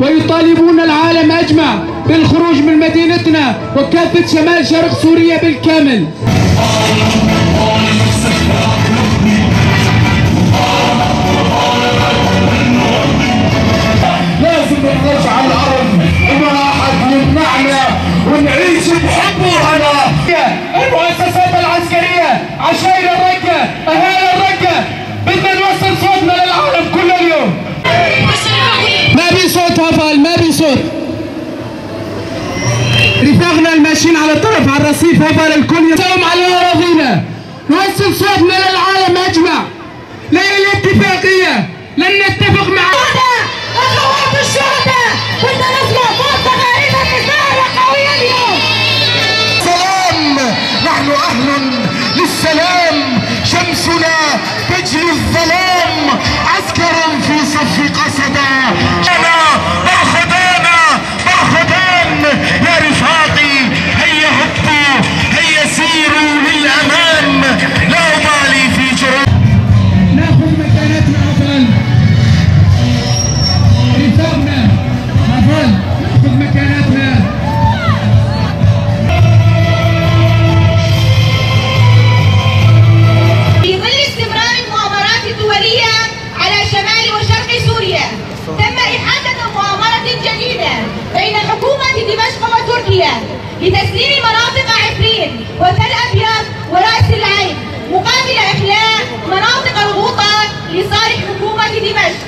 ويطالبون العالم أجمع بالخروج من مدينتنا وكافة شمال شرق سوريا بالكامل. لازم نرجع الأرض وما أحد يمنعنا ونعيش بحب وهنا. المؤسسات العسكرية، عشائر الرقة، أهالي الرقة، بدنا نوصل صوتنا للعالم كل اليوم. ما بي صوت هفل، ما بي صوت. رفاقنا الماشيين على الطرف على الرصيف هفل الكل يساوم على أراضينا. نوصل صوتنا للعالم أجمع. لين الاتفاقية لن نتفق مع أخوات الشهداء. بدنا نسمع صوت تقارير النساء قوية اليوم. سلام، نحن أهل للسلام، شمسنا تجلي الظلام، عسكر في صف قصدا. أنا برخدانا برخدان يا رفاقي، هيا هبطوا هيا سيروا للأمام، لا أبالي في جرم. ناخذ مكانتنا أفضل. رفاقنا أفضل، ناخذ مكانتنا. في ظل استمرار المؤامرات الدولية على شمال وشرق سوريا، تم إحاطة مؤامرة جديدة بين حكومة دمشق وتركيا لتسليم مناطق عفرين وتل أبيض ورأس العين مقابل إخلاء مناطق الغوطة لصالح حكومة دمشق.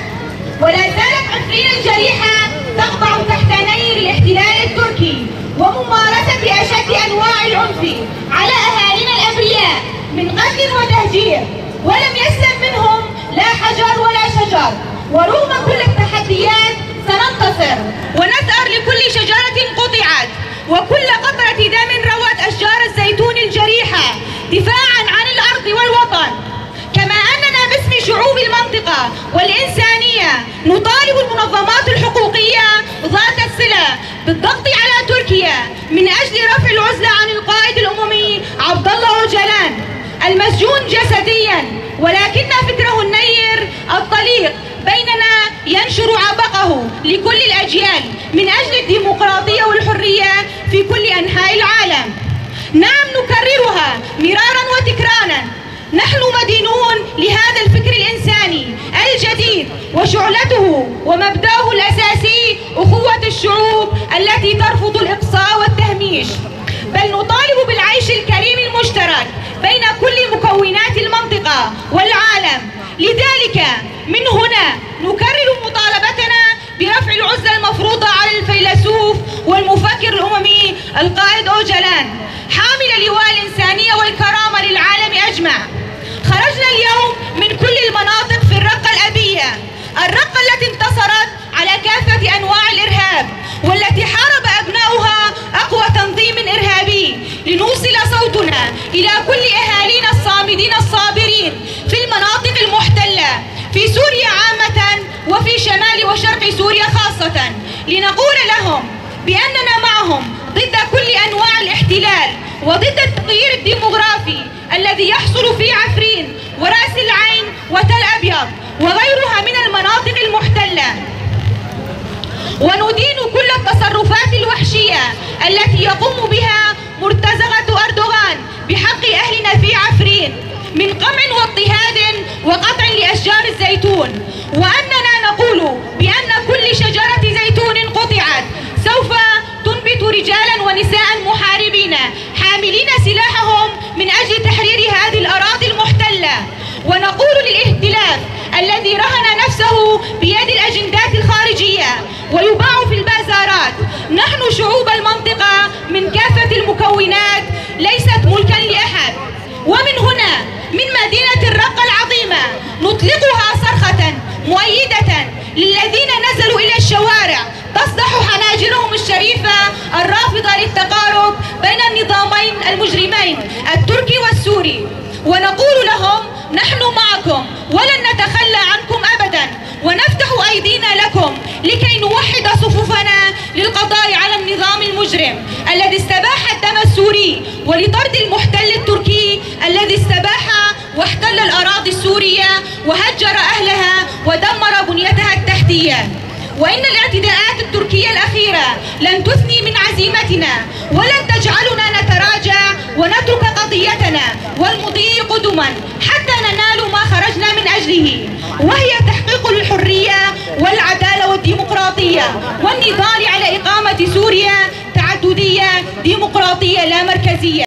ولا زالت عفرين الجريحة تخضع تحت نير الاحتلال التركي وممارسة أشد أنواع العنف على أهالينا الأبرياء من قتل وتهجير، ولم يسلم منهم لا حجر ولا شجر. ورغم كل التحديات سننتصر ونثأر لكل شجرة قطعت وكل قطرة دم روت أشجار الزيتون الجريحة دفاعا عن الأرض والوطن. كما أننا باسم شعوب المنطقة والإنسانية نطالب المنظمات الحقوقية ذات الصلة بالضغط على تركيا من أجل رفع العزلة عن القائد الأممي عبد الله أوجلان المسجون جسديا، ولكن فكره النير الطليق بيننا ينشر عبقه لكل الأجيال من أجل الديمقراطية والحرية في كل أنحاء العالم. نعم، نكررها مرارا وتكرارا، نحن مدينون لهذا الفكر الإنساني الجديد وشعلته ومبدأه الأساسي أخوة الشعوب التي ترفض الإقصاء والتهميش، بل نطالب بالعيش الكريم المشترك بين كل مكونات المنطقة والعالم. لذلك من هنا نكرر مطالبتنا برفع العزلة المفروضة على الفيلسوف والمفكر الأممي القائد أوجلان حامل لواء الإنسانية والكرامة للعالم أجمع. خرجنا اليوم من كل المناطق في الرقة الأبية، الرقة التي انتصرت على كافة أنواع الإرهاب والتي حارب أبناؤها أقوى تنظيم إرهابي، لنوصل صوتنا إلى كل أهالينا الصامدين الصابرين في المناطق المحتلة في سوريا عامة وفي شمال وشرق سوريا خاصة، لنقول لهم بأننا معهم ضد كل أنواع الاحتلال وضد التغيير الديموغرافي الذي يحصل في عفرين ورأس العين وتل أبيض وغيرها من المناطق المحتلة. وندين كل التصرفات الوحشية التي يقوم بها مرتزقة أردوغان بحق أهلنا في عفرين من قمع واضطهاد وقطع لأشجار الزيتون. وأننا نقول بأن كل شجرة زيتون قطعت سوف تنبت رجالا ونساء محاربين حاملين سلاحهم من أجل تحرير هذه الأراضي المحتلة. ونقول للائتلاف الذي رهن نفسه بيد الأجندات الخارجية ويباع في البازارات، نحن شعوب المنطقة من كافة المكونات ليست ملكا لأحد. ومن هنا من مدينة الرقة العظيمة نطلقها صرخة مؤيدة للذين نزلوا إلى الشوارع تصدح حناجرهم الشريفة الرافضة للتقارب بين النظامين المجرمين التركي والسوري، ونقول لهم نحن معكم ولن نتخلى عنكم أبدا، ونفتح أيدينا لكم لكي نوحد صفوفنا للقضاء على النظام المجرم الذي استباح الدم السوري ولطرد المحتل التركي الذي استباح واحتل الأراضي السورية وهجر أهلها ودمر بنيتها التحتية. وإن الاعتداءات ولن تجعلنا نتراجع ونترك قضيتنا والمضي قدما حتى ننال ما خرجنا من أجله، وهي تحقيق الحرية والعدالة والديمقراطية والنضال على إقامة سوريا تعددية ديمقراطية لا مركزية.